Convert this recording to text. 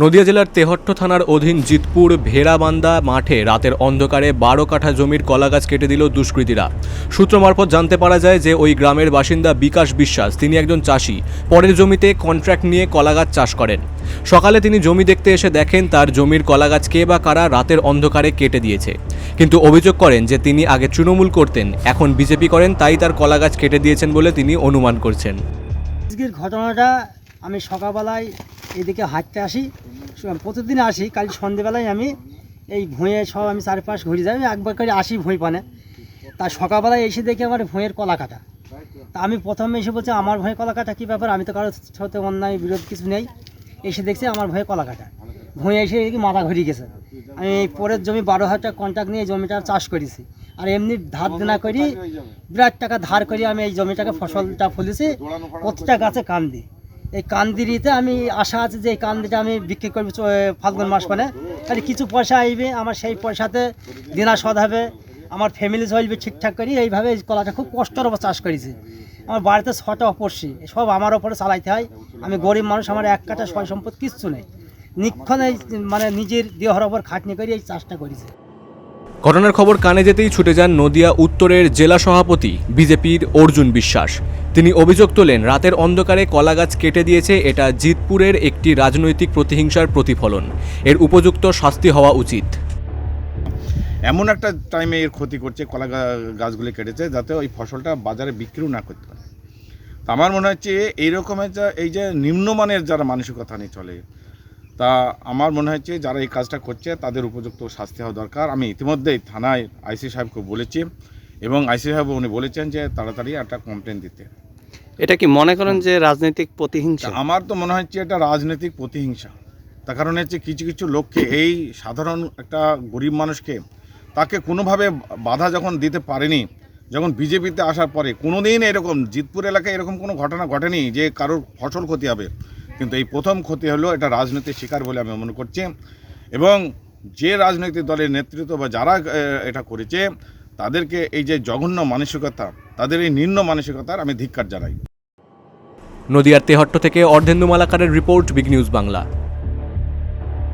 নদিয়া জেলার তেহট্ট থানার অধীন জিতপুর ভেড়াবান্দা মাঠে রাতের অন্ধকারে 12 কাঠা জমির কলাগাছ কেটে দিল দুষ্কৃতীরা। সূত্র মারফত জানতে পারা যায় যে ওই গ্রামের বাসিন্দা বিকাশ বিশ্বাস তিনি একজন চাষি, পরের জমিতে কন্ট্রাক্ট নিয়ে কলাগাছ চাষ করেন। সকালে তিনি জমি দেখতে এসে দেখেন তার জমির কলাগাছ কে বা কারা রাতের অন্ধকারে কেটে দিয়েছে, কিন্তু অভিযোগ করেন যে তিনি আগে তৃণমূল করতেন, এখন বিজেপি করেন, তাই তার কলাগাছ কেটে দিয়েছেন বলে তিনি অনুমান করছেন। আজকের ঘটনাটা আমি সকালবেলায় এদিকে হাঁটতে আসি, প্রতিদিন আসি। কাল সন্ধেবেলায় আমি এই ভুঁয়ে সব আমি চারপাশ ঘুরে যাই, একবার করে আসি ভুঁই পানে। তা সকালবেলায় এসে দেখি আমার ভুঁয়ের কলা কাটা। তা আমি প্রথমে এসে বলছি আমার ভুঁয়ে কলা কাটা কী ব্যাপার, আমি তো কারোর সাথে অন্যায় বিরোধ কিছু নেই। এসে দেখছি আমার ভুঁয়ে কলা কাটা, ভুঁয়ে এসে দেখি মাথা ঘুরিয়ে গেছে। আমি এই পরের জমি 12,000 টাকা কন্ট্রাক্ট নিয়ে এই জমিটা চাষ করেছি, আর এমনি ধার দেনা করি বিরাট টাকা ধার করি আমি এই জমিটাকে ফসলটা ফলেছি। প্রতিটা গাছে কান্দি, এই কান্দিরিতে আমি আশা আছে যে এই কান্দিটা আমি বিক্রি করবো ফাল্গুন মাস মানে, তাহলে কিছু পয়সা আসবে, আমার সেই পয়সাতে দিনা শোধ হবে, আমার ফ্যামিলি চলবে ঠিকঠাক করি। এইভাবে এই কলাটা খুব কষ্টের ওপর চাষ করেছি। আমার বাড়িতে 6টা অপর্ষি, সব আমার ওপরে চালাইতে হয়। আমি গরিব মানুষ, আমার এক কাটা সয় সম্পদ কিচ্ছু নেই, নিক্ষণ এই মানে নিজের দেহর ওপর খাটনি করে এই চাষটা করেছে। ঘটনার খবর কানে যেতেই ছুটে যান নদিয়া উত্তরের জেলা সভাপতি বিজেপির অর্জুন বিশ্বাস। তিনি অভিযোগ তোলেন রাতের অন্ধকারে কলাগাছ কেটে দিয়েছে, এটা জিতপুরের একটি রাজনৈতিক প্রতিহিংসার প্রতিফলন, এর উপযুক্ত শাস্তি হওয়া উচিত। এমন একটা টাইমে এর ক্ষতি করছে, কলা গাছগুলি কেটেছে যাতে ওই ফসলটা বাজারে বিক্রিও না করতে পারে। তা আমার মনে হচ্ছে এইরকমের এই যে নিম্নমানের যারা মানসিকতা নিয়ে চলে, তা আমার মনে হচ্ছে যারা এই কাজটা করছে তাদের উপযুক্ত শাস্তি হওয়া দরকার। আমি ইতিমধ্যেই থানায় আইসি সাহেবকে বলেছি এবং আইসি সাহেব উনি বলেছেন যে তাড়াতাড়ি একটা কমপ্লেন দিতে। এটা কি মনে করেন যে রাজনৈতিক প্রতিহিংসা? আমার তো মনে হচ্ছে এটা রাজনৈতিক প্রতিহিংসা। তার কারণ হচ্ছে কিছু কিছু লোককে, এই সাধারণ একটা গরিব মানুষকে তাকে কোনোভাবে বাধা যখন দিতে পারেনি, যখন বিজেপিতে আসার পরে কোনোদিন এরকম জিতপুর এলাকায় এরকম কোনো ঘটনা ঘটেনি যে কারোর ফসল ক্ষতি হবে, কিন্তু এই প্রথম ক্ষতি হলো। এটা রাজনৈতিক শিকার বলে আমি মনে করছি, এবং যে রাজনৈতিক দলের নেতৃত্ব বা যারা এটা করেছে তাদেরকে এই যে জঘন্য মানসিকতা, তাদের এই নিম্ন মানসিকতার আমি ধিক্কার জানাই। নদিয়ার তেহট্ট থেকে অর্ধেন্দু মালাকারের রিপোর্ট, বিগ নিউজ বাংলা।